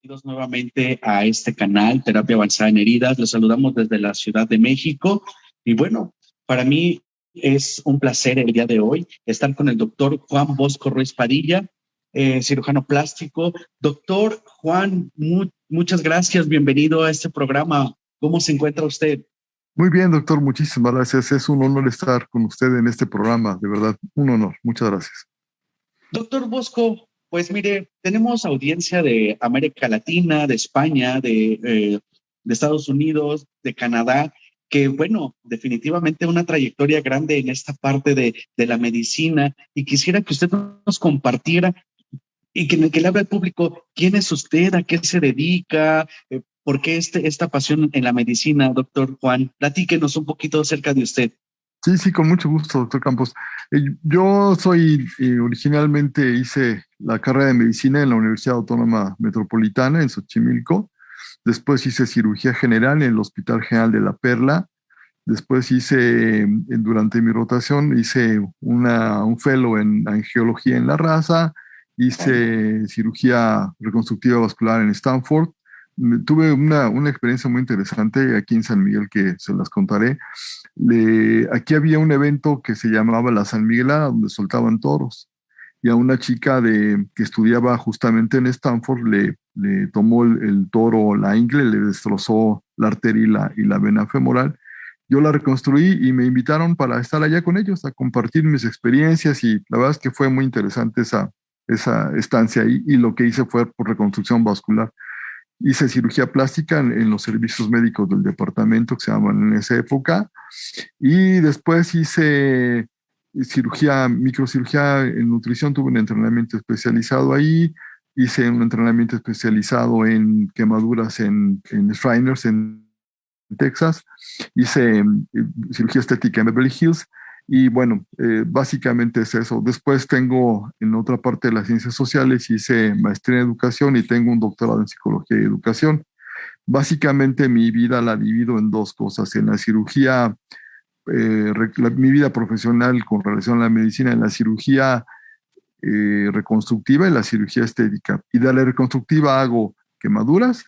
Bienvenidos nuevamente a este canal, Terapia Avanzada en Heridas. Los saludamos desde la Ciudad de México. Y bueno, para mí es un placer el día de hoy estar con el doctor Juan Bosco Ruiz Padilla, cirujano plástico. Doctor Juan, muchas gracias. Bienvenido a este programa. ¿Cómo se encuentra usted? Muy bien, doctor, muchísimas gracias. Es un honor estar con usted en este programa, de verdad, un honor. Muchas gracias. Doctor Bosco, pues mire, tenemos audiencia de América Latina, de España, de Estados Unidos, de Canadá, que bueno, definitivamente una trayectoria grande en esta parte de la medicina y quisiera que usted nos compartiera y que le hable al público quién es usted, a qué se dedica, por qué esta pasión en la medicina, doctor Juan. Platíquenos un poquito acerca de usted. Sí, sí, con mucho gusto, doctor Campos. Yo soy, originalmente hice la carrera de medicina en la Universidad Autónoma Metropolitana en Xochimilco. Después hice cirugía general en el Hospital General de La Perla. Después durante mi rotación, hice un fellow en angiología en La Raza. Hice cirugía reconstructiva vascular en Stanford. Tuve una experiencia muy interesante aquí en San Miguel que se las contaré. Aquí había un evento que se llamaba la San Miguelada, donde soltaban toros. Y a una chica que estudiaba justamente en Stanford le tomó el toro la ingle, le destrozó la arteria y la vena femoral. Yo la reconstruí y me invitaron para estar allá con ellos, a compartir mis experiencias, y la verdad es que fue muy interesante esa estancia ahí, y lo que hice fue por reconstrucción vascular. Hice cirugía plástica en los servicios médicos del departamento que se llamaban en esa época, y después hice microcirugía en nutrición. Tuve un entrenamiento especializado ahí. Hice un entrenamiento especializado en quemaduras en Shriners, en Texas. Hice cirugía estética en Beverly Hills. Y bueno, básicamente es eso. Después tengo en otra parte de las ciencias sociales, hice maestría en educación y tengo un doctorado en psicología y educación. Básicamente mi vida la divido en dos cosas: en la cirugía, mi vida profesional con relación a la medicina, en la cirugía reconstructiva y la cirugía estética. Y de la reconstructiva hago quemaduras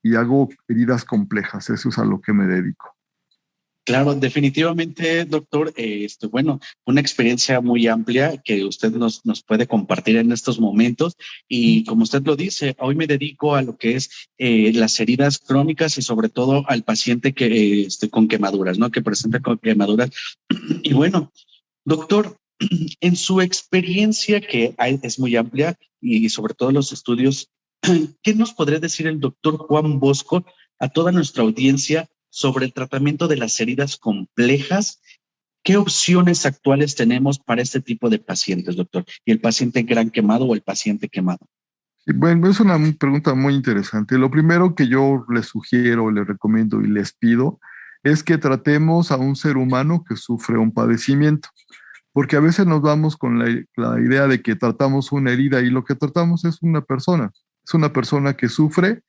y hago heridas complejas. Eso es a lo que me dedico. Claro, definitivamente, doctor, bueno, una experiencia muy amplia que usted nos puede compartir en estos momentos. Y como usted lo dice, hoy me dedico a lo que es las heridas crónicas y sobre todo al paciente con quemaduras, ¿no? Que presenta con quemaduras. Y bueno, doctor, en su experiencia es muy amplia y sobre todo los estudios, ¿qué nos podría decir el doctor Juan Bosco a toda nuestra audiencia sobre el tratamiento de las heridas complejas? ¿Qué opciones actuales tenemos para este tipo de pacientes, doctor? ¿Y el paciente gran quemado o el paciente quemado? Bueno, es una pregunta muy interesante. Lo primero que yo les sugiero, les recomiendo y les pido es que tratemos a un ser humano que sufre un padecimiento, porque a veces nos vamos con la idea de que tratamos una herida, y lo que tratamos es una persona que sufre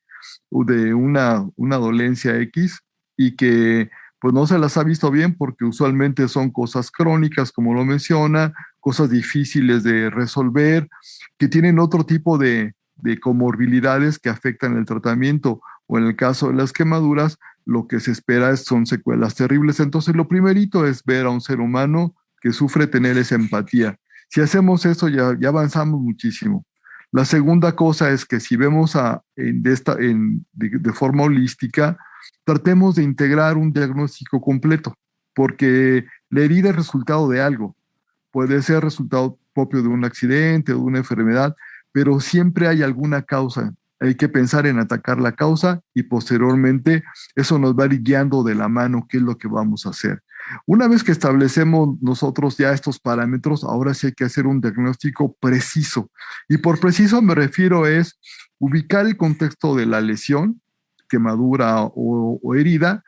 de una dolencia X, y que pues no se las ha visto bien, porque usualmente son cosas crónicas, como lo menciona, cosas difíciles de resolver, que tienen otro tipo de comorbilidades que afectan el tratamiento, o en el caso de las quemaduras, lo que se espera son secuelas terribles. Entonces, lo primerito es ver a un ser humano que sufre, tener esa empatía. Si hacemos eso, ya avanzamos muchísimo. La segunda cosa es que si vemos de forma holística, tratemos de integrar un diagnóstico completo, porque la herida es resultado de algo. Puede ser resultado propio de un accidente o de una enfermedad, pero siempre hay alguna causa. Hay que pensar en atacar la causa, y posteriormente eso nos va a ir guiando de la mano qué es lo que vamos a hacer. Una vez que establecemos nosotros ya estos parámetros, ahora sí hay que hacer un diagnóstico preciso. Y por preciso me refiero es ubicar el contexto de la lesión, quemadura o herida,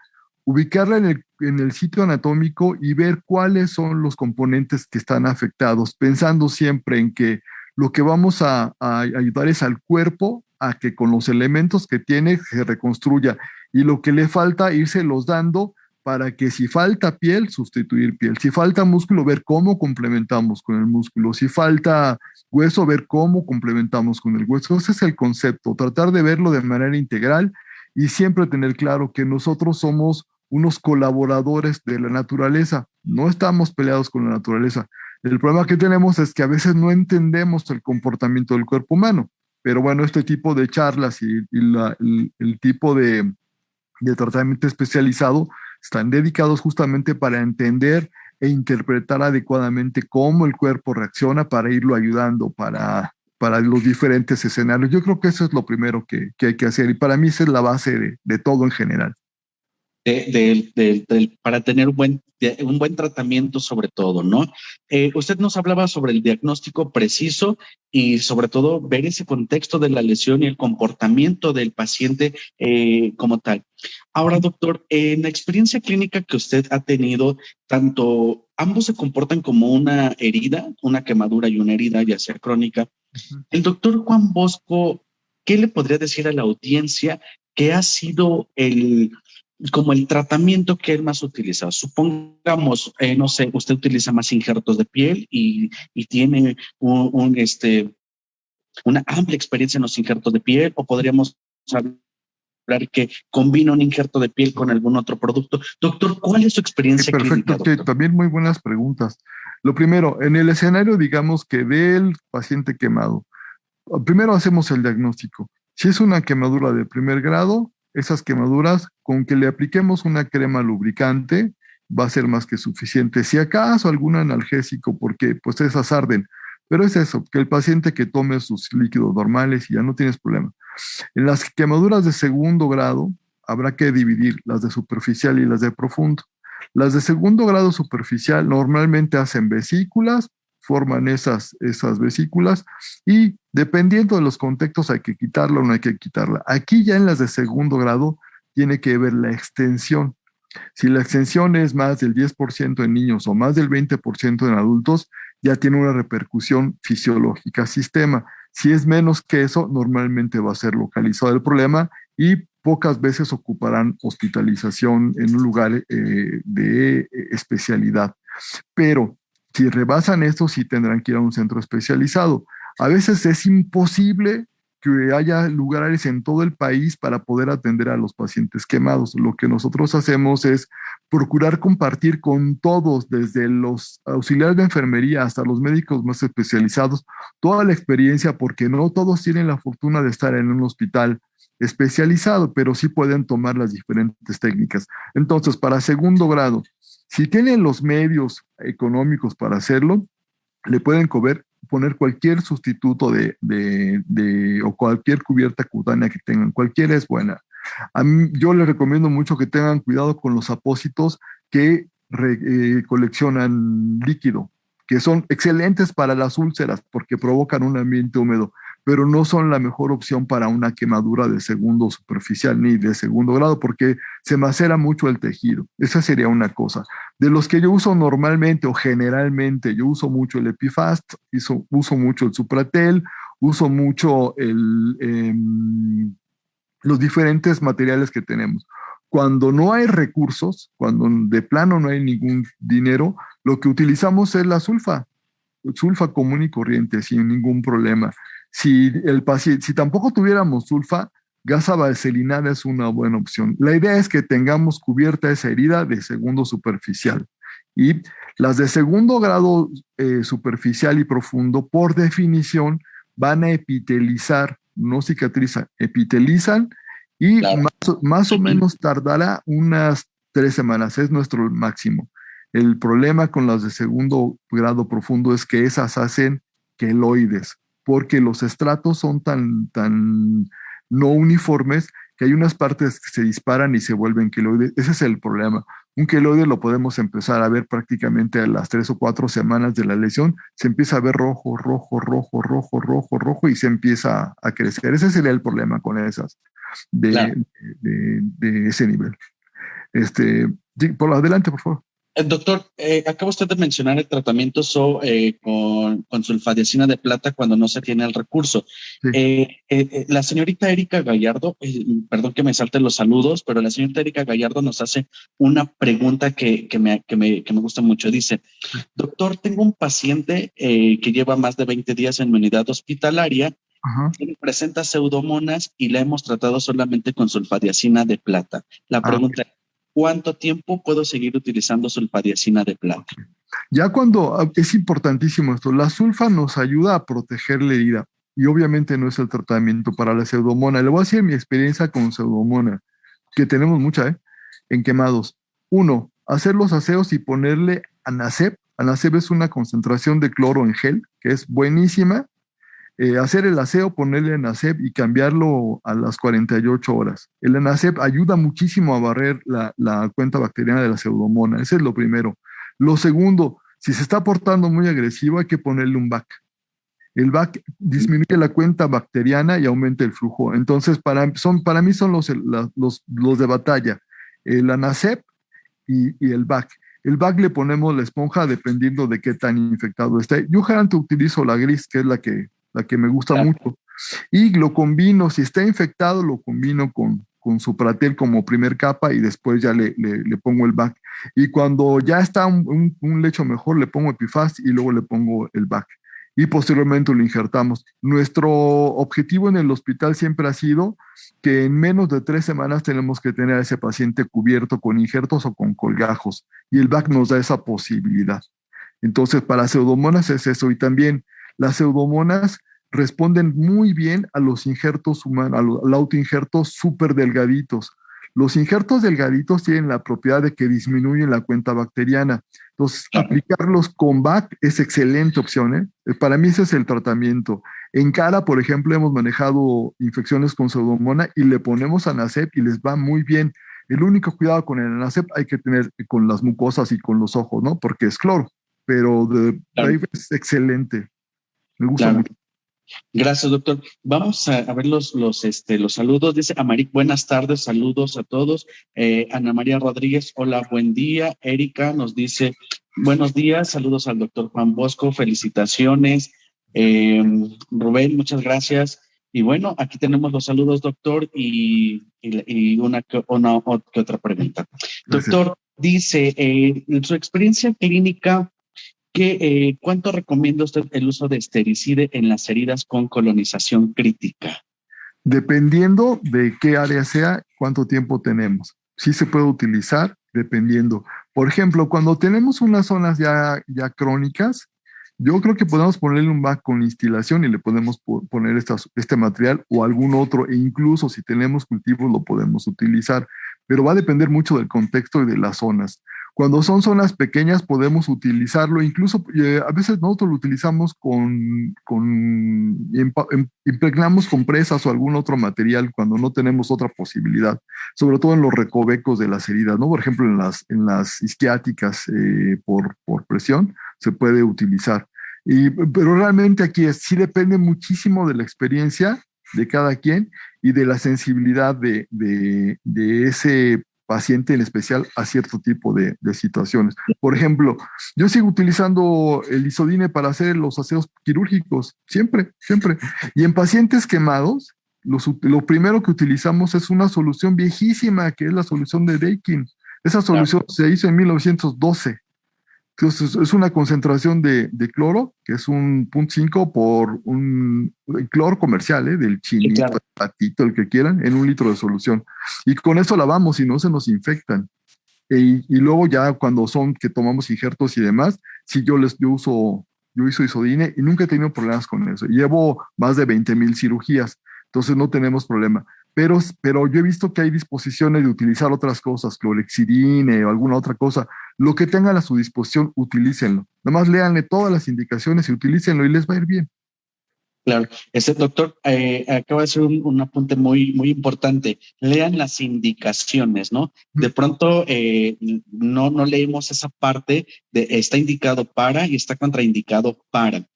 ubicarla en el sitio anatómico y ver cuáles son los componentes que están afectados, pensando siempre en que lo que vamos a ayudar es al cuerpo a que con los elementos que tiene se reconstruya, y lo que le falta irse los dando para que si falta piel, sustituir piel. Si falta músculo, ver cómo complementamos con el músculo. Si falta hueso, ver cómo complementamos con el hueso. Ese es el concepto, tratar de verlo de manera integral y siempre tener claro que nosotros somos unos colaboradores de la naturaleza. No estamos peleados con la naturaleza. El problema que tenemos es que a veces no entendemos el comportamiento del cuerpo humano. Pero bueno, este tipo de charlas el tipo de tratamiento especializado están dedicados justamente para entender e interpretar adecuadamente cómo el cuerpo reacciona para irlo ayudando para los diferentes escenarios. Yo creo que eso es lo primero que hay que hacer y para mí esa es la base de todo en general. Para tener un buen tratamiento sobre todo, ¿no? Usted nos hablaba sobre el diagnóstico preciso y sobre todo ver ese contexto de la lesión y el comportamiento del paciente como tal. Ahora, doctor, en la experiencia clínica que usted ha tenido, tanto ambos se comportan como una herida, una quemadura y una herida, ya sea crónica. El doctor Juan Bosco, ¿qué le podría decir a la audiencia que ha sido como el tratamiento que él más utiliza? Supongamos, no sé, usted utiliza más injertos de piel y tiene una amplia experiencia en los injertos de piel, o podríamos hablar que combina un injerto de piel con algún otro producto. Doctor, ¿cuál es su experiencia perfecto, clínica? sí, también muy buenas preguntas. Lo primero, en el escenario, digamos que del paciente quemado, primero hacemos el diagnóstico. Si es una quemadura de primer grado, esas quemaduras, con que le apliquemos una crema lubricante, va a ser más que suficiente. Si acaso algún analgésico, porque pues esas arden, pero es eso, que el paciente que tome sus líquidos normales y ya no tienes problema. En las quemaduras de segundo grado, habrá que dividir las de superficial y las de profundo. Las de segundo grado superficial normalmente hacen vesículas, forman esas vesículas y dependiendo de los contextos hay que quitarla o no hay que quitarla. Aquí ya en las de segundo grado tiene que ver la extensión. Si la extensión es más del 10% en niños o más del 20% en adultos, ya tiene una repercusión fisiológica sistema. Si es menos que eso, normalmente va a ser localizado el problema y pocas veces ocuparán hospitalización en un lugar de especialidad. Pero si rebasan esto, sí tendrán que ir a un centro especializado. A veces es imposible que haya lugares en todo el país para poder atender a los pacientes quemados. Lo que nosotros hacemos es procurar compartir con todos, desde los auxiliares de enfermería hasta los médicos más especializados, toda la experiencia, porque no todos tienen la fortuna de estar en un hospital especializado, pero sí pueden tomar las diferentes técnicas. Entonces, para segundo grado, si tienen los medios económicos para hacerlo, le pueden poner cualquier sustituto o cualquier cubierta cutánea que tengan, cualquiera es buena. Yo les recomiendo mucho que tengan cuidado con los apósitos que coleccionan líquido, que son excelentes para las úlceras porque provocan un ambiente húmedo, pero no son la mejor opción para una quemadura de segundo superficial ni de segundo grado porque se macera mucho el tejido. Esa sería una cosa. De los que yo uso normalmente o generalmente, yo uso mucho el Epifast, uso mucho el Supratel, uso mucho los diferentes materiales que tenemos. Cuando no hay recursos, cuando de plano no hay ningún dinero, lo que utilizamos es la sulfa común y corriente, sin ningún problema. Si tampoco tuviéramos sulfa, gasa vaselinada es una buena opción. La idea es que tengamos cubierta esa herida de segundo superficial. Y las de segundo grado superficial y profundo, por definición, van a epitelizar, no cicatrizan, epitelizan y claro, más o menos tardará unas 3 semanas, es nuestro máximo. El problema con las de segundo grado profundo es que esas hacen queloides, porque los estratos son tan no uniformes que hay unas partes que se disparan y se vuelven queloides. Ese es el problema. Un queloide lo podemos empezar a ver prácticamente a las 3 o 4 semanas de la lesión. Se empieza a ver rojo, rojo, rojo, rojo, rojo, rojo y se empieza a crecer. Ese sería el problema con esas claro, de ese nivel. Por adelante, por favor. Doctor, acaba usted de mencionar el tratamiento con sulfadiacina de plata cuando no se tiene el recurso. Sí. La señorita Erika Gallardo, perdón que me salten los saludos, pero la señorita Erika Gallardo nos hace una pregunta que me gusta mucho. Dice, doctor, tengo un paciente que lleva más de 20 días en mi unidad hospitalaria, Ajá. presenta pseudomonas y la hemos tratado solamente con sulfadiacina de plata. La Ah, pregunta es, ¿cuánto tiempo puedo seguir utilizando sulfadiacina de plata? ya cuando es importantísimo esto, la sulfa nos ayuda a proteger la herida y obviamente no es el tratamiento para la pseudomona. Le voy a decir mi experiencia con pseudomona, que tenemos mucha, ¿eh? En quemados. Uno, hacer los aseos y ponerle anacep. Anacep es una concentración de cloro en gel, que es buenísima. Hacer el aseo, ponerle anacep y cambiarlo a las 48 horas. El anacep ayuda muchísimo a barrer la cuenta bacteriana de la pseudomona. Ese es lo primero. Lo segundo, si se está portando muy agresivo, hay que ponerle un BAC. El BAC disminuye la cuenta bacteriana y aumenta el flujo. Entonces, para mí son los de batalla, el ANACEP y el BAC. El BAC le ponemos la esponja dependiendo de qué tan infectado esté. Yo generalmente utilizo la gris, que es la que me gusta mucho. Y lo combino, si está infectado, lo combino con Supratel como primer capa y después ya le pongo el BAC. Y cuando ya está un lecho mejor, le pongo Epifast y luego le pongo el BAC. Y posteriormente lo injertamos. Nuestro objetivo en el hospital siempre ha sido que en menos de 3 semanas tenemos que tener a ese paciente cubierto con injertos o con colgajos. Y el BAC nos da esa posibilidad. Entonces, para pseudomonas es eso. Y también las pseudomonas responden muy bien a los injertos humanos, al autoinjerto súper delgaditos. Los injertos delgaditos tienen la propiedad de que disminuyen la cuenta bacteriana. Entonces, aplicarlos con BAC es excelente opción, ¿eh? Para mí ese es el tratamiento. En cara, por ejemplo, hemos manejado infecciones con pseudomona y le ponemos anacep y les va muy bien. El único cuidado con el anacep hay que tener con las mucosas y con los ojos, ¿no? Porque es cloro, pero ahí es excelente. Me gusta Claro. mucho. Gracias, doctor. Vamos a ver los saludos. Dice Amaric, buenas tardes, saludos a todos. Ana María Rodríguez, hola, buen día. Erika nos dice, buenos días, saludos al doctor Juan Bosco, felicitaciones. Rubén, muchas gracias. Y bueno, aquí tenemos los saludos, doctor, y una que otra pregunta. Gracias. Doctor, dice, en su experiencia clínica, ¿cuánto recomienda usted el uso de estericide en las heridas con colonización crítica? Dependiendo de qué área sea, cuánto tiempo tenemos. Sí se puede utilizar dependiendo. Por ejemplo, cuando tenemos unas zonas ya crónicas, yo creo que podemos ponerle un BAC con instilación y le podemos poner este material o algún otro, e incluso si tenemos cultivos lo podemos utilizar, pero va a depender mucho del contexto y de las zonas. Cuando son zonas pequeñas podemos utilizarlo, incluso a veces nosotros lo utilizamos impregnamos compresas o algún otro material cuando no tenemos otra posibilidad, sobre todo en los recovecos de las heridas, ¿no? Por ejemplo, en las isquiáticas por presión se puede utilizar. Pero realmente aquí sí depende muchísimo de la experiencia de cada quien y de la sensibilidad de ese paciente en especial a cierto tipo de situaciones. Por ejemplo, yo sigo utilizando el isodine para hacer los aseos quirúrgicos, siempre, siempre. Y en pacientes quemados, lo primero que utilizamos es una solución viejísima, que es la solución de Dakin. Esa solución se hizo en 1912. Entonces, es una concentración de cloro, que es un 0.5 por un cloro comercial, del chinito, Claro. el patito, el que quieran, en un litro de solución. Y con eso lavamos y no se nos infectan. Y luego ya cuando son que tomamos injertos y demás, sí yo uso isodine y nunca he tenido problemas con eso. Llevo más de 20,000 cirugías, entonces no tenemos problema. Pero yo he visto que hay disposiciones de utilizar otras cosas, clorexidine o alguna otra cosa. Lo que tengan a su disposición, utilícenlo. Nada más léanle todas las indicaciones y utilícenlo y les va a ir bien. Claro, doctor acaba de hacer un apunte muy, muy importante. Lean las indicaciones, ¿no? De pronto no leemos esa parte de está indicado para y está contraindicado para.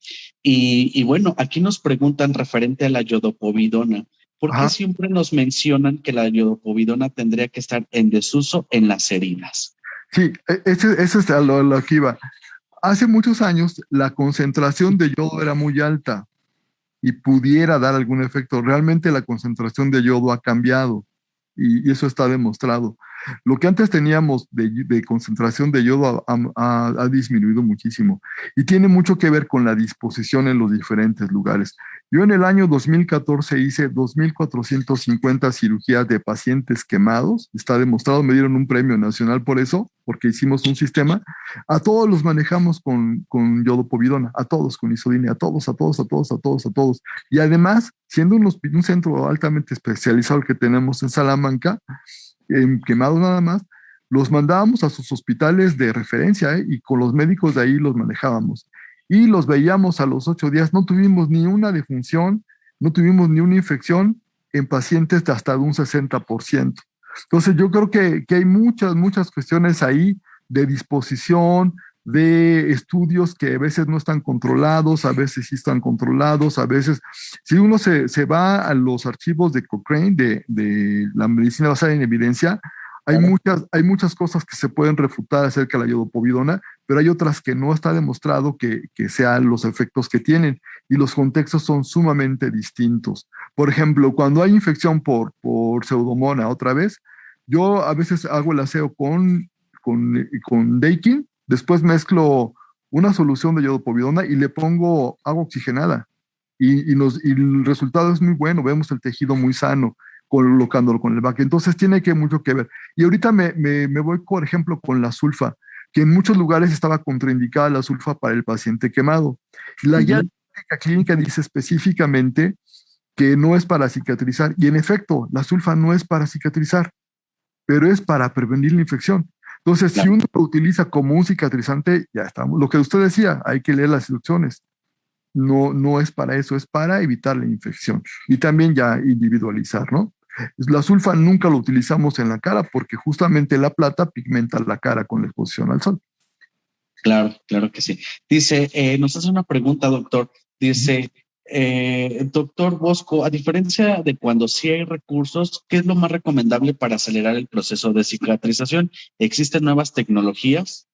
Y bueno, aquí nos preguntan referente a la iodopovidona. ¿Por qué siempre nos mencionan que la iodopovidona tendría que estar en desuso en las heridas? Sí, ese es a lo que iba. Hace muchos años la concentración de yodo era muy alta y pudiera dar algún efecto. Realmente la concentración de yodo ha cambiado y eso está demostrado. Lo que antes teníamos de concentración de yodo ha disminuido muchísimo y tiene mucho que ver con la disposición en los diferentes lugares. Yo en el año 2014 hice 2.450 cirugías de pacientes quemados. Está demostrado, me dieron un premio nacional por eso, porque hicimos un sistema. A todos los manejamos con yodopovidona, a todos con isodine, a todos, a todos, a todos, a todos, a todos. Y además, siendo un centro altamente especializado que tenemos en Salamanca, quemados nada más, los mandábamos a sus hospitales de referencia, y con los médicos de ahí los manejábamos. Y los veíamos a los 8 días, no tuvimos ni una defunción, no tuvimos ni una infección en pacientes de hasta de un 60%. Entonces yo creo que hay muchas cuestiones ahí de disposición, de estudios que a veces no están controlados, a veces sí están controlados, a veces, si uno se va a los archivos de Cochrane, de la medicina basada en evidencia, Claro. hay muchas cosas que se pueden refutar acerca de la yodopovidona, pero hay otras que no está demostrado que sean los efectos que tienen y los contextos son sumamente distintos. Por ejemplo, cuando hay infección por pseudomona otra vez, yo a veces hago el aseo con Daikin, después mezclo una solución de yodopovidona y le pongo agua oxigenada. Y el resultado es muy bueno, vemos el tejido muy sano colocándolo con el VAC. Entonces tiene que mucho que ver. Y ahorita me voy, por ejemplo, con la sulfa, que en muchos lugares estaba contraindicada la sulfa para el paciente quemado. La guía Ujú. clínica dice específicamente que no es para cicatrizar. Y en efecto, la sulfa no es para cicatrizar, pero es para prevenir la infección. Entonces, si Claro. uno lo utiliza como un cicatrizante, ya estamos. Lo que usted decía, hay que leer las instrucciones. No, no es para eso, es para evitar la infección y también ya individualizar, ¿no? La sulfa nunca lo utilizamos en la cara porque justamente la plata pigmenta la cara con la exposición al sol. Claro, claro que sí. Dice, nos hace una pregunta, doctor. Dice, doctor Bosco, a diferencia de cuando sí hay recursos, ¿qué es lo más recomendable para acelerar el proceso de cicatrización? ¿Existen nuevas tecnologías?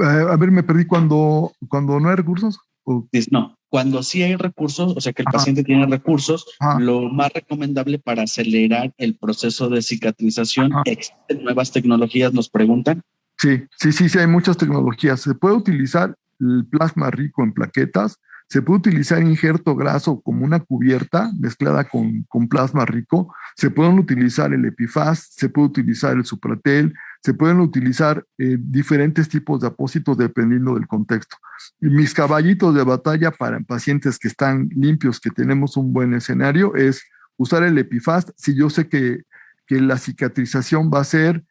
A ver, me perdí cuando no hay recursos. Dice, no, cuando sí hay recursos, o sea que el Ajá, paciente tiene recursos, ajá, lo más recomendable para acelerar el proceso de cicatrización, ajá. ¿existen nuevas tecnologías? Nos preguntan. Sí, hay muchas tecnologías. Se puede utilizar el plasma rico en plaquetas, se puede utilizar injerto graso como una cubierta mezclada con plasma rico, se pueden utilizar el Epifast, se puede utilizar el Supratel, se pueden utilizar diferentes tipos de apósitos dependiendo del contexto. Y mis caballitos de batalla para pacientes que están limpios, que tenemos un buen escenario, es usar el Epifast si yo sé que la cicatrización va a ser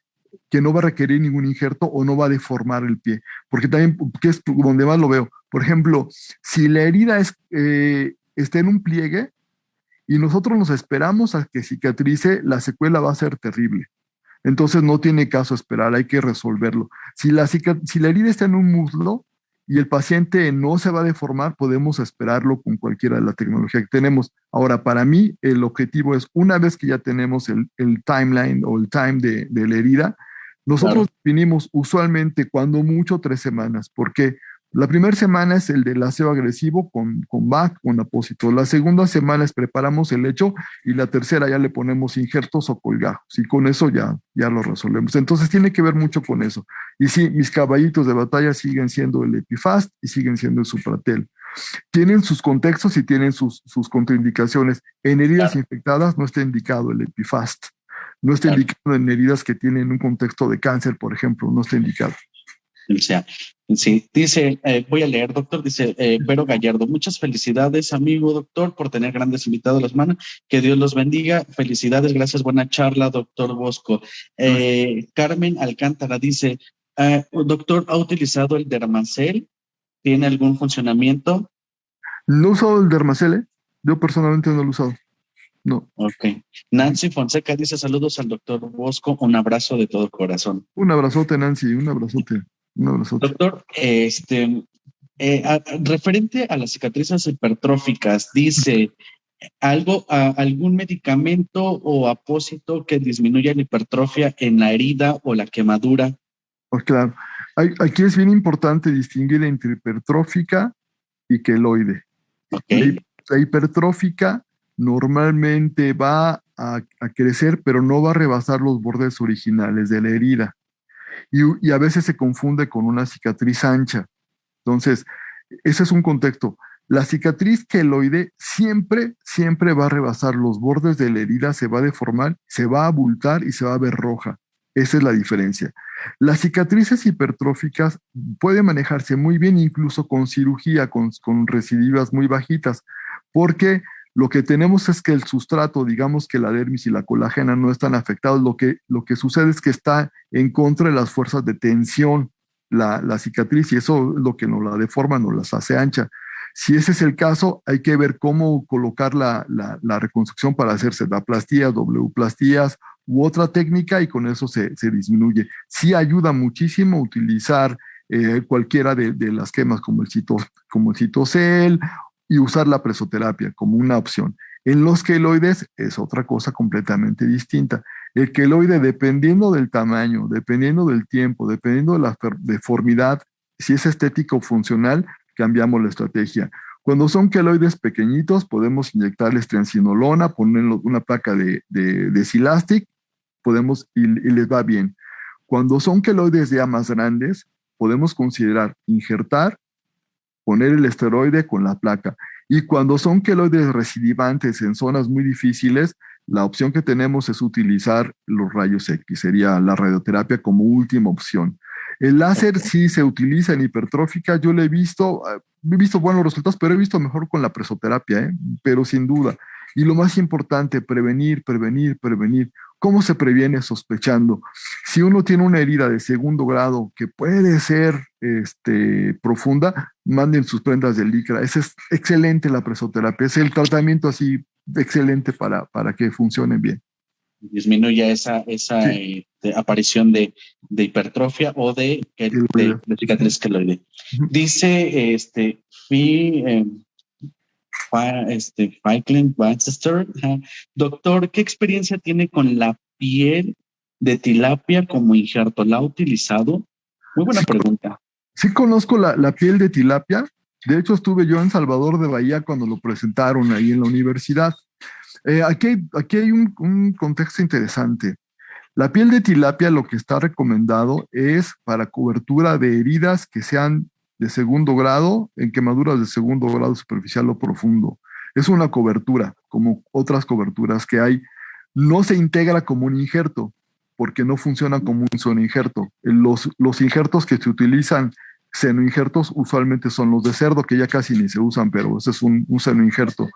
que no va a requerir ningún injerto o no va a deformar el pie, porque también, que es donde más lo veo, por ejemplo, si la herida está en un pliegue y nosotros nos esperamos a que cicatrice, la secuela va a ser terrible. Entonces no tiene caso esperar, hay que resolverlo. Si la herida está en un muslo y el paciente no se va a deformar, podemos esperarlo con cualquiera de la tecnología que tenemos. Ahora, para mí, el objetivo es, una vez que ya tenemos el timeline o el time de la herida, nosotros Claro. definimos usualmente cuando mucho 3 semanas. ¿Por qué? La primera semana es el del aseo agresivo con VAC, con apósito. La segunda semana es preparamos el lecho y la tercera ya le ponemos injertos o colgajos y con eso ya lo resolvemos. Entonces tiene que ver mucho con eso. Y sí, mis caballitos de batalla siguen siendo el Epifast y siguen siendo el Supratel. Tienen sus contextos y tienen sus contraindicaciones. En heridas Claro, infectadas no está indicado el Epifast. No está claro. indicado en heridas que tienen un contexto de cáncer, por ejemplo, no está indicado. O sea, sí, dice, voy a leer, doctor, dice Vero Gallardo, muchas felicidades, amigo doctor, por tener grandes invitados a las manos, que Dios los bendiga, felicidades, gracias, buena charla, doctor Bosco. Gracias. Carmen Alcántara dice, doctor, ¿ha utilizado el Dermacel? ¿Tiene algún funcionamiento? No he usado el Dermacel, ¿eh? Yo personalmente no lo he usado. No. Ok. Nancy Fonseca dice, saludos al doctor Bosco, un abrazo de todo corazón. Un abrazote, Nancy, un abrazote. Un abrazote. Doctor, referente a las cicatrices hipertróficas, dice algún medicamento o apósito que disminuya la hipertrofia en la herida o la quemadura. Claro. Aquí es bien importante distinguir entre hipertrófica y queloide. Ok, La hipertrófica normalmente va a crecer, pero no va a rebasar los bordes originales de la herida. Y a veces se confunde con una cicatriz ancha. Entonces, ese es un contexto. La cicatriz queloide siempre, siempre va a rebasar los bordes de la herida, se va a deformar, se va a abultar y se va a ver roja. Esa es la diferencia. Las cicatrices hipertróficas pueden manejarse muy bien, incluso con cirugía, con recidivas muy bajitas, porque lo que tenemos es que el sustrato, digamos que la dermis y la colágena no están afectados. Lo que sucede es que está en contra de las fuerzas de tensión la cicatriz y eso es lo que nos la deforma, nos las hace ancha. Si ese es el caso, hay que ver cómo colocar la reconstrucción para hacer sedaplastías, W-plastías u otra técnica y con eso se disminuye. Sí ayuda muchísimo utilizar cualquiera de las quemas como el citocel y usar la presoterapia como una opción. En los queloides es otra cosa completamente distinta. El queloide, dependiendo del tamaño, dependiendo del tiempo, dependiendo de la deformidad, si es estético o funcional, cambiamos la estrategia. Cuando son queloides pequeñitos, podemos inyectarles triancinolona, ponerles una placa de Silastic, y les va bien. Cuando son queloides ya más grandes, podemos considerar injertar, poner el esteroide con la placa. Y cuando son queloides recidivantes en zonas muy difíciles, la opción que tenemos es utilizar los rayos X, sería la radioterapia como última opción. El láser ok. sí se utiliza en hipertrófica, yo le he visto buenos resultados, pero he visto mejor con la presoterapia, pero sin duda. Y lo más importante, prevenir, prevenir, prevenir. ¿Cómo se previene? Sospechando. Si uno tiene una herida de segundo grado que puede ser profunda, manden sus prendas de licra. Esa es excelente la presoterapia. Es el tratamiento así excelente para que funcionen bien. Disminuya esa Sí, aparición de hipertrofia o de cicatriz queloide. Ujú. Dice Franklin Baxter, doctor, ¿qué experiencia tiene con la piel de tilapia como injerto? ¿La ha utilizado? Muy buena Sí, pregunta. sí conozco la piel de tilapia. De hecho, estuve yo en Salvador de Bahía cuando lo presentaron ahí en la universidad. Aquí hay un contexto interesante. La piel de tilapia lo que está recomendado es para cobertura de heridas que sean de segundo grado, en quemaduras de segundo grado superficial o profundo. Es una cobertura, como otras coberturas que hay. No se integra como un injerto, porque no funciona como un solo injerto. Los injertos que se utilizan, senoinjertos, usualmente son los de cerdo, que ya casi ni se usan, pero ese es un senoinjerto.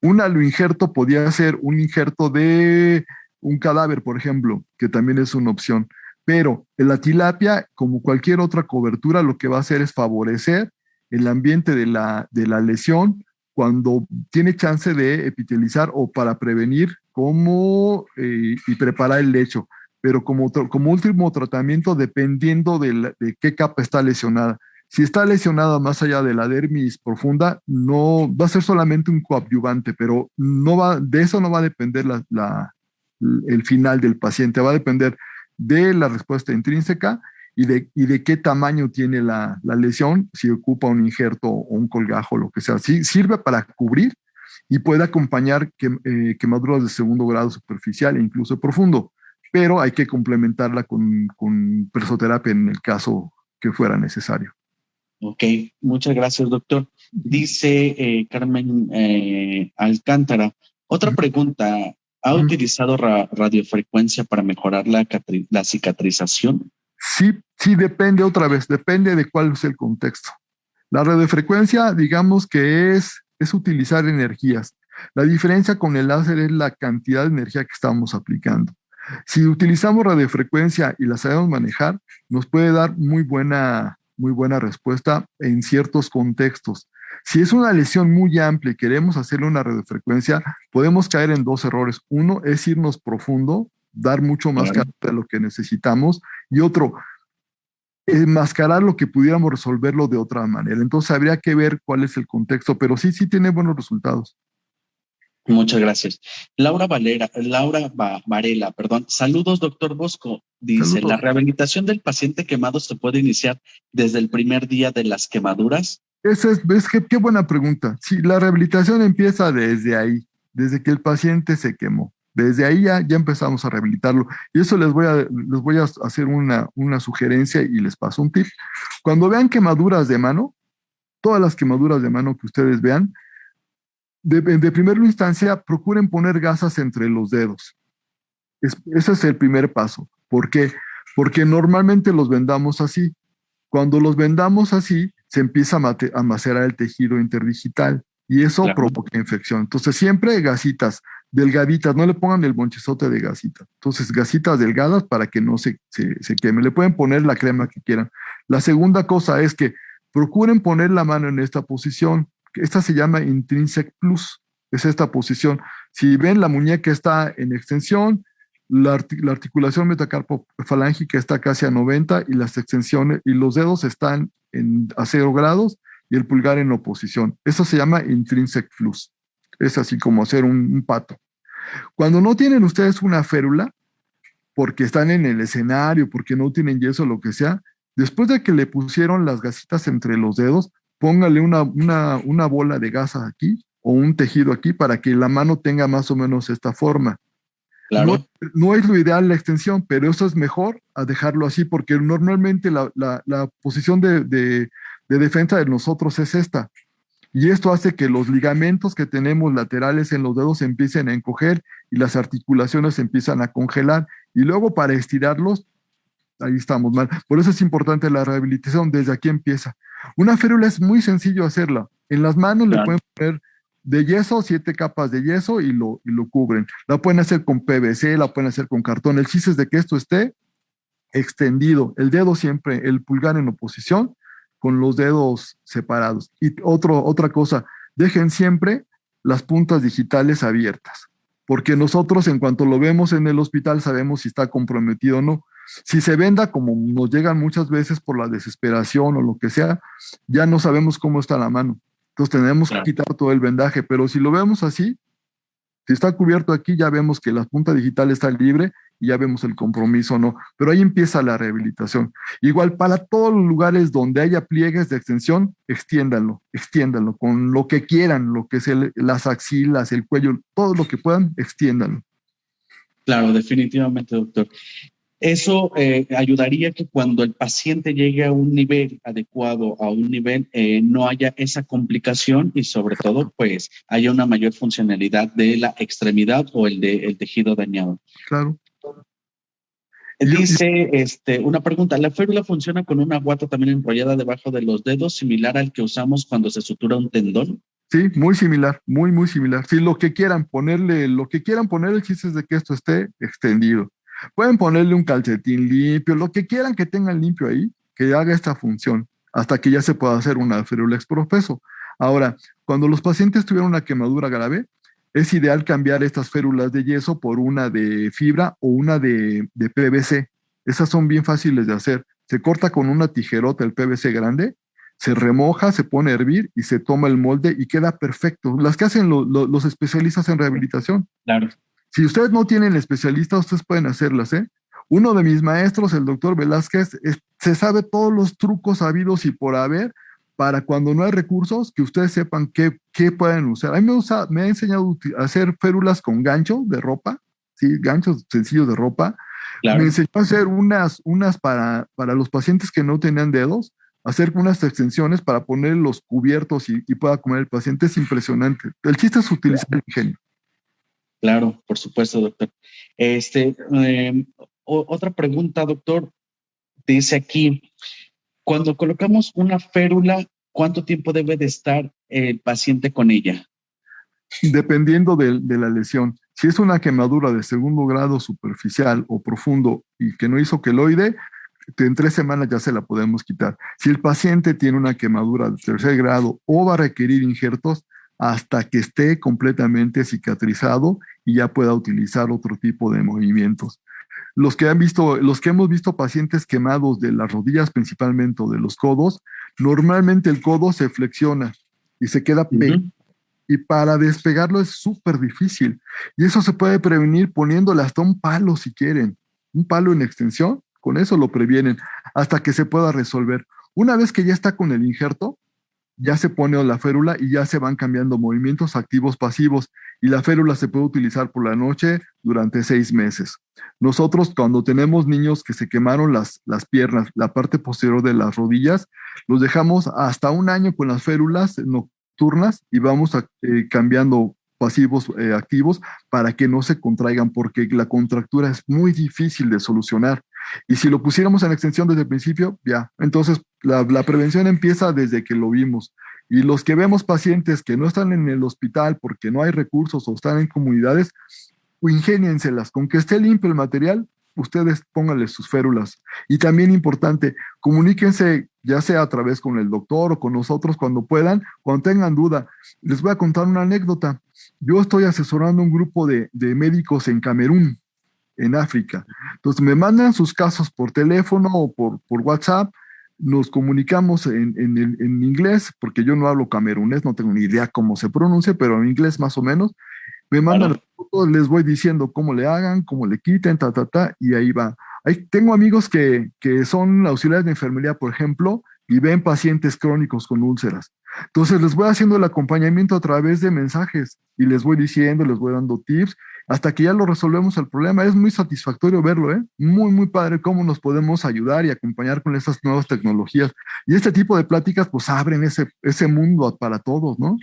Un aloinjerto podía ser un injerto de un cadáver, por ejemplo, que también es una opción. Pero en la tilapia, como cualquier otra cobertura, lo que va a hacer es favorecer el ambiente de la lesión cuando tiene chance de epitelizar o para prevenir y preparar el lecho. Pero como último tratamiento, dependiendo de qué capa está lesionada. Si está lesionada más allá de la dermis profunda, no va a ser solamente un coadyuvante, pero de eso no va a depender el final del paciente, va a depender de la respuesta intrínseca y de qué tamaño tiene la lesión, si ocupa un injerto o un colgajo, lo que sea. Sí, sirve para cubrir y puede acompañar quemaduras de segundo grado superficial e incluso profundo, pero hay que complementarla con presoterapia en el caso que fuera necesario. Ok, muchas gracias, doctor. Dice Carmen Alcántara. Otra pregunta. ¿Ha utilizado radiofrecuencia para mejorar la cicatrización? Sí, sí, depende otra vez, depende de cuál es el contexto. La radiofrecuencia, digamos que es utilizar energías. La diferencia con el láser es la cantidad de energía que estamos aplicando. Si utilizamos radiofrecuencia y la sabemos manejar, nos puede dar muy buena respuesta en ciertos contextos. Si es una lesión muy amplia y queremos hacerle una radiofrecuencia, podemos caer en dos errores. Uno es irnos profundo, dar mucho más Claro. carga de lo que necesitamos, y otro, enmascarar lo que pudiéramos resolverlo de otra manera. Entonces habría que ver cuál es el contexto, pero sí, sí tiene buenos resultados. Muchas gracias. Varela, perdón. Saludos, doctor Bosco. Dice, ¿la Saludos. rehabilitación del paciente quemado se puede iniciar desde el primer día de las quemaduras? ¿Ves qué buena pregunta? Sí, la rehabilitación empieza desde ahí, desde que el paciente se quemó. Desde ahí ya empezamos a rehabilitarlo. Y eso les voy a hacer una sugerencia y les paso un tip. Cuando vean quemaduras de mano, todas las quemaduras de mano que ustedes vean, de primera instancia, procuren poner gasas entre los dedos. Ese es el primer paso. ¿Por qué? Porque normalmente los vendamos así. Cuando los vendamos así, se empieza a macerar el tejido interdigital y eso Claro, provoca infección. Entonces, siempre gasitas delgaditas, no le pongan el bonchezote de gasitas. Entonces, gasitas delgadas para que no se queme. Le pueden poner la crema que quieran. La segunda cosa es que procuren poner la mano en esta posición. Esta se llama Intrinsic Plus. Es esta posición. Si ven, la muñeca está en extensión, la articulación metacarpofalángica está casi a 90 y las extensiones y los dedos están a 0 grados y el pulgar en oposición. Eso se llama intrinsic flux. Es así como hacer un pato. Cuando no tienen ustedes una férula, porque están en el escenario, porque no tienen yeso, lo que sea, después de que le pusieron las gasitas entre los dedos, póngale una bola de gasa aquí o un tejido aquí para que la mano tenga más o menos esta forma. No, claro, no es lo ideal la extensión, pero eso es mejor a dejarlo así, porque normalmente la posición de defensa de nosotros es esta. Y esto hace que los ligamentos que tenemos laterales en los dedos se empiecen a encoger y las articulaciones se empiezan a congelar. Y luego para estirarlos, ahí estamos mal. Por eso es importante la rehabilitación, desde aquí empieza. Una férula es muy sencillo hacerla. En las manos le claro. pueden poner de yeso, 7 capas de yeso y lo cubren. La pueden hacer con PVC, la pueden hacer con cartón. El chiste es de que esto esté extendido, el dedo siempre, el pulgar en oposición, con los dedos separados. Y otra cosa, dejen siempre las puntas digitales abiertas, porque nosotros en cuanto lo vemos en el hospital sabemos si está comprometido o no. Si se venda, como nos llegan muchas veces por la desesperación o lo que sea, ya no sabemos cómo está la mano. Entonces tenemos que Claro. quitar todo el vendaje, pero si lo vemos así, si está cubierto aquí, ya vemos que la punta digital está libre y ya vemos el compromiso, ¿no? Pero ahí empieza la rehabilitación. Igual para todos los lugares donde haya pliegues de extensión, extiéndanlo con lo que quieran, lo que es las axilas, el cuello, todo lo que puedan, extiéndanlo. Claro, definitivamente, doctor. Eso ayudaría que cuando el paciente llegue a un nivel adecuado, a un nivel, no haya esa complicación y sobre todo, pues, haya una mayor funcionalidad de la extremidad o el tejido dañado. Claro. Dice, una pregunta, ¿la férula funciona con una guata también enrollada debajo de los dedos, similar al que usamos cuando se sutura un tendón? Sí, muy similar, muy similar. Sí, lo que quieran poner, el chiste es de que esto esté extendido. Pueden ponerle un calcetín limpio, lo que quieran que tengan limpio ahí, que haga esta función, hasta que ya se pueda hacer una férula exprofeso. Ahora, cuando los pacientes tuvieron una quemadura grave, es ideal cambiar estas férulas de yeso por una de fibra o una de PVC. Esas son bien fáciles de hacer. Se corta con una tijerota el PVC grande, se remoja, se pone a hervir y se toma el molde y queda perfecto. Las que hacen los especialistas en rehabilitación. Claro, Si ustedes no tienen especialistas, ustedes pueden hacerlas, ¿eh? Uno de mis maestros, el doctor Velázquez, se sabe todos los trucos habidos y por haber para cuando no hay recursos, que ustedes sepan qué pueden usar. A mí me ha enseñado a hacer férulas con gancho de ropa, ¿sí? Ganchos sencillos de ropa. Me claro. enseñó a hacer unas para los pacientes que no tenían dedos, hacer unas extensiones para poner los cubiertos y pueda comer el paciente. Es impresionante. El chiste es utilizar el ingenio. Claro, por supuesto, doctor. Otra pregunta, doctor. Dice aquí, cuando colocamos una férula, ¿cuánto tiempo debe de estar el paciente con ella? Dependiendo de la lesión. Si es una quemadura de segundo grado superficial o profundo y que no hizo queloide, en 3 semanas ya se la podemos quitar. Si el paciente tiene una quemadura de tercer grado o va a requerir injertos, hasta que esté completamente cicatrizado y ya pueda utilizar otro tipo de movimientos. Los que hemos visto pacientes quemados de las rodillas principalmente o de los codos, normalmente el codo se flexiona y se queda pegado. y para despegarlo es súper difícil. Y eso se puede prevenir poniéndole hasta un palo si quieren, un palo en extensión, con eso lo previenen hasta que se pueda resolver. Una vez que ya está con el injerto, ya se pone la férula y ya se van cambiando movimientos activos pasivos y la férula se puede utilizar por la noche durante 6 meses. Nosotros cuando tenemos niños que se quemaron las piernas, la parte posterior de las rodillas, los dejamos hasta un año con las férulas nocturnas y vamos cambiando pasivos activos para que no se contraigan porque la contractura es muy difícil de solucionar. Y si lo pusiéramos en extensión desde el principio, ya. Entonces, la prevención empieza desde que lo vimos. Y los que vemos pacientes que no están en el hospital porque no hay recursos o están en comunidades, ingénienselas. Con que esté limpio el material, ustedes pónganle sus férulas. Y también importante, comuníquense ya sea a través con el doctor o con nosotros cuando puedan, cuando tengan duda. Les voy a contar una anécdota. Yo estoy asesorando un grupo de médicos en Camerún, en África. Entonces me mandan sus casos por teléfono o por WhatsApp, nos comunicamos en inglés, porque yo no hablo camerunés, no tengo ni idea cómo se pronuncia, pero en inglés más o menos. Me mandan Claro. las fotos, les voy diciendo cómo le hagan, cómo le quiten, y ahí va. Ahí tengo amigos que son auxiliares de enfermería, por ejemplo, y ven pacientes crónicos con úlceras. Entonces les voy haciendo el acompañamiento a través de mensajes y les voy diciendo, les voy dando tips hasta que ya lo resolvemos el problema. Es muy satisfactorio verlo, ¿eh? Muy, muy padre cómo nos podemos ayudar y acompañar con estas nuevas tecnologías. Y este tipo de pláticas pues abren ese mundo para todos, ¿no?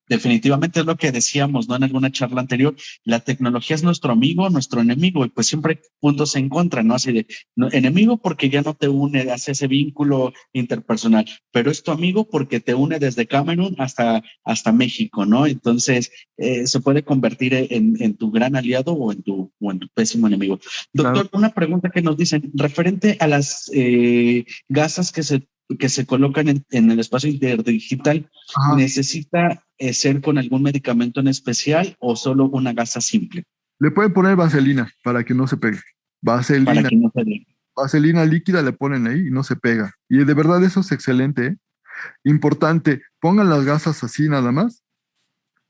Definitivamente es lo que decíamos, ¿no? En alguna charla anterior, la tecnología es nuestro amigo, nuestro enemigo, y pues siempre hay puntos en contra, ¿no? Así de, no, enemigo porque ya no te une, hace ese vínculo interpersonal, pero es tu amigo porque te une desde Camerún hasta México, ¿no? Entonces, se puede convertir en tu gran aliado o en tu pésimo enemigo. Claro. Doctor, una pregunta que nos dicen, referente a las gasas que se colocan en el espacio interdigital, Ajá. ¿necesita ser con algún medicamento en especial o solo una gasa simple Le pueden poner vaselina para que no se pegue. para Vaselina, que no se dé? vaselina líquida le ponen ahí y no se pega. Y de verdad eso es excelente, ¿eh? Importante, pongan las gasas así nada más.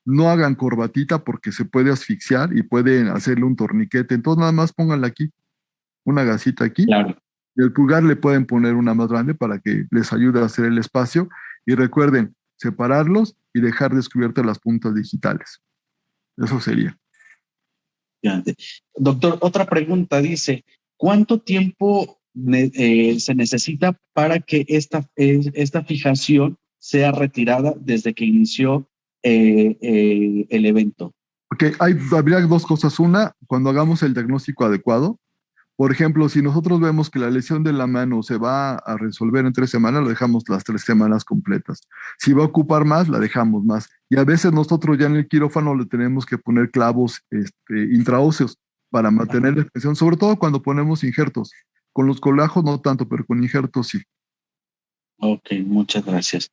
No hagan corbatita porque se puede asfixiar y pueden hacerle un torniquete. Entonces nada más pónganla aquí, una gasita aquí. Claro, Y el pulgar le pueden poner una más grande para que les ayude a hacer el espacio. Y recuerden, separarlos y dejar descubiertas las puntas digitales. Eso sería. efectivamente. Doctor, otra pregunta dice, ¿cuánto tiempo se necesita para que esta fijación sea retirada desde que inició el evento? Porque habría dos cosas. Una, cuando hagamos el diagnóstico adecuado. Por ejemplo, si nosotros vemos que la lesión de la mano se va a resolver en 3 semanas, lo dejamos las 3 semanas completas. Si va a ocupar más, la dejamos más. Y a veces nosotros ya en el quirófano le tenemos que poner clavos intraóseos para mantener la extensión, sobre todo cuando ponemos injertos. Con los colajos no tanto, pero con injertos sí. Ok, muchas gracias.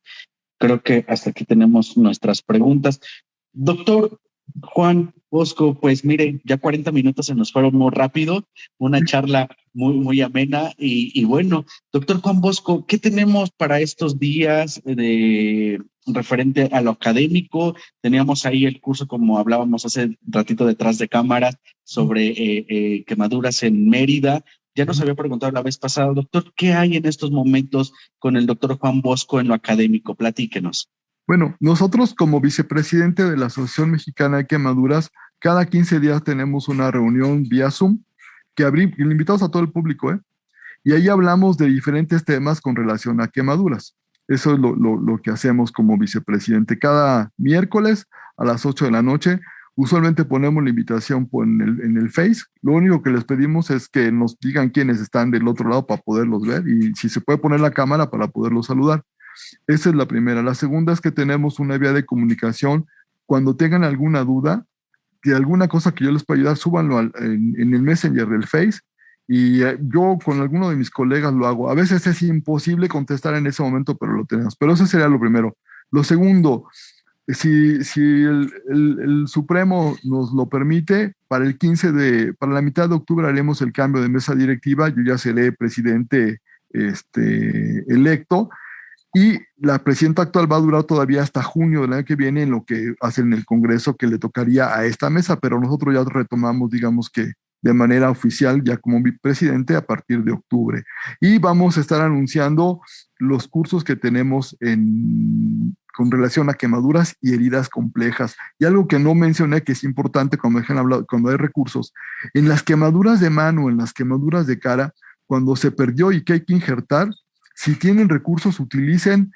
Creo que hasta aquí tenemos nuestras preguntas. Doctor Juan Bosco, pues mire, ya 40 minutos se nos fueron muy rápido, una charla muy, muy amena y bueno, doctor Juan Bosco, ¿qué tenemos para estos días referente a lo académico? Teníamos ahí el curso, como hablábamos hace ratito detrás de cámara, sobre quemaduras en Mérida. Ya nos había preguntado la vez pasada, doctor, ¿qué hay en estos momentos con el doctor Juan Bosco en lo académico? Platíquenos. Bueno, nosotros como vicepresidente de la Asociación Mexicana de Quemaduras, cada 15 días tenemos una reunión vía Zoom que le invitamos a todo el público, ¿eh? Y ahí hablamos de diferentes temas con relación a quemaduras. Eso es lo que hacemos como vicepresidente. Cada miércoles a las 8 de la noche, usualmente ponemos la invitación en el Face. Lo único que les pedimos es que nos digan quiénes están del otro lado para poderlos ver y si se puede poner la cámara para poderlos saludar. Esa es la primera. La segunda es que tenemos una vía de comunicación. Cuando tengan alguna duda, de alguna cosa que yo les pueda ayudar, súbanlo en el Messenger del Face y yo con alguno de mis colegas lo hago. A veces es imposible contestar en ese momento, pero lo tenemos. Pero eso sería lo primero. Lo segundo, si el Supremo nos lo permite, para la mitad de octubre haremos el cambio de mesa directiva. Yo ya seré presidente electo Y la presidenta actual va a durar todavía hasta junio del año que viene en lo que hacen en el Congreso que le tocaría a esta mesa, pero nosotros ya retomamos, digamos que de manera oficial, ya como vicepresidente a partir de octubre. Y vamos a estar anunciando los cursos que tenemos con relación a quemaduras y heridas complejas. Y algo que no mencioné, que es importante cuando hay recursos, en las quemaduras de mano, en las quemaduras de cara, cuando se perdió y que hay que injertar, si tienen recursos, utilicen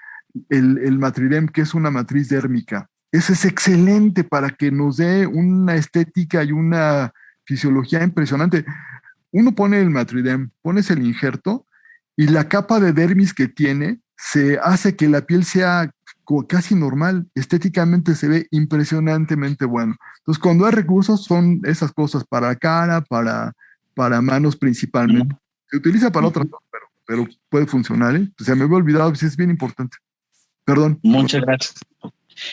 el Matridem, que es una matriz dérmica. Ese es excelente para que nos dé una estética y una fisiología impresionante. Uno pone el Matridem, pones el injerto y la capa de dermis que tiene se hace que la piel sea casi normal. Estéticamente se ve impresionantemente bueno. Entonces, cuando hay recursos, son esas cosas para cara, para manos principalmente. Se utiliza para otras cosas, pero puede funcionar, ¿eh? Se me había olvidado, sí es bien importante. Perdón. Muchas gracias.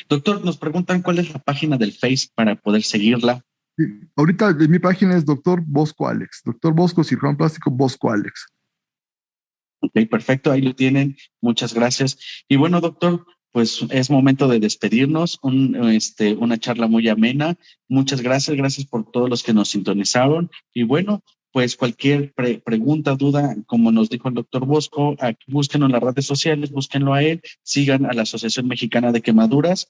Doctor, nos preguntan cuál es la página del Face para poder seguirla. Sí, ahorita mi página es Doctor Bosco Alex. Doctor Bosco, cirujano plástico, Bosco Alex. Ok, perfecto, ahí lo tienen. Muchas gracias. Y bueno, doctor, pues es momento de despedirnos. Una charla muy amena. Muchas gracias, gracias por todos los que nos sintonizaron. Y bueno, pues cualquier pregunta, duda, como nos dijo el doctor Bosco, aquí búsquenlo en las redes sociales, búsquenlo a él, sigan a la Asociación Mexicana de Quemaduras,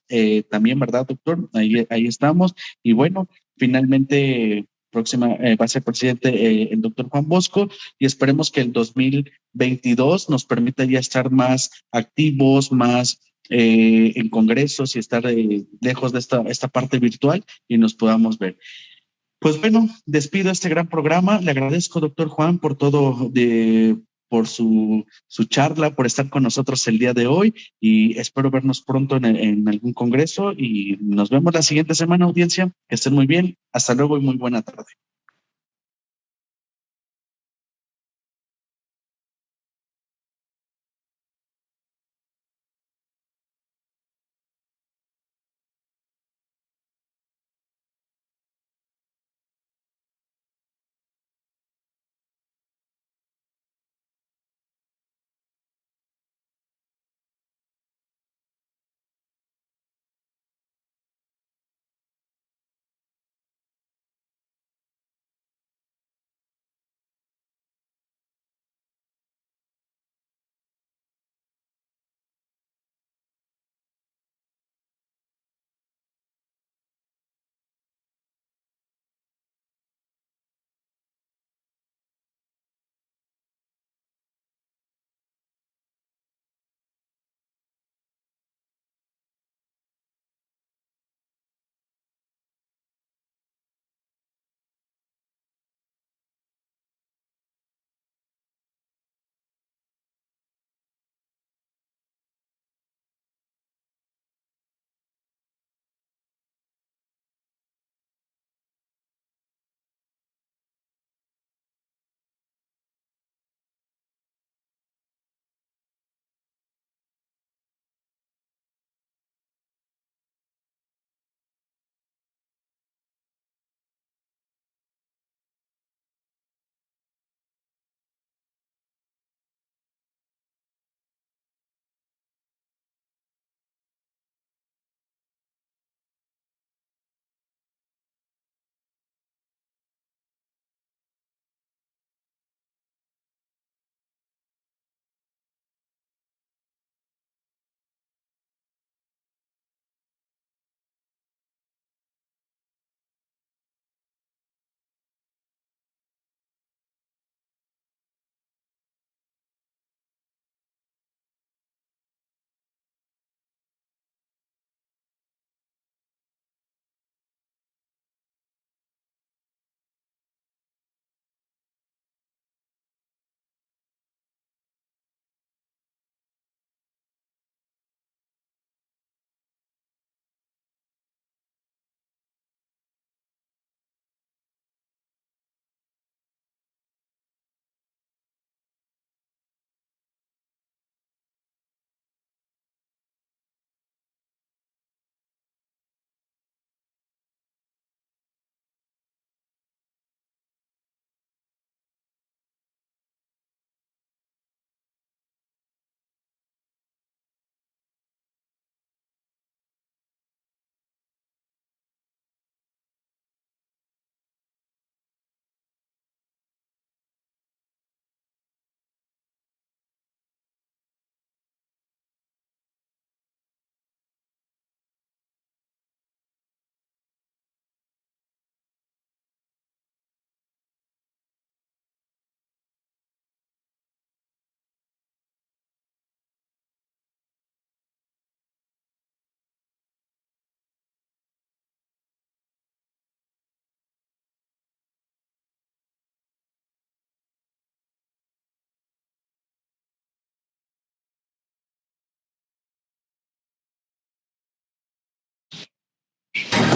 también, ¿verdad, doctor? Ahí estamos. Y bueno, finalmente va a ser presidente el doctor Juan Bosco y esperemos que el 2022 nos permita ya estar más activos, más en congresos y estar lejos de esta parte virtual y nos podamos ver. Pues bueno, despido este gran programa. Le agradezco, doctor Juan, por todo, por su charla, por estar con nosotros el día de hoy y espero vernos pronto en algún congreso y nos vemos la siguiente semana, audiencia. Que estén muy bien. Hasta luego y muy buena tarde.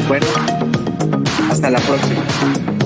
Bueno, hasta la próxima.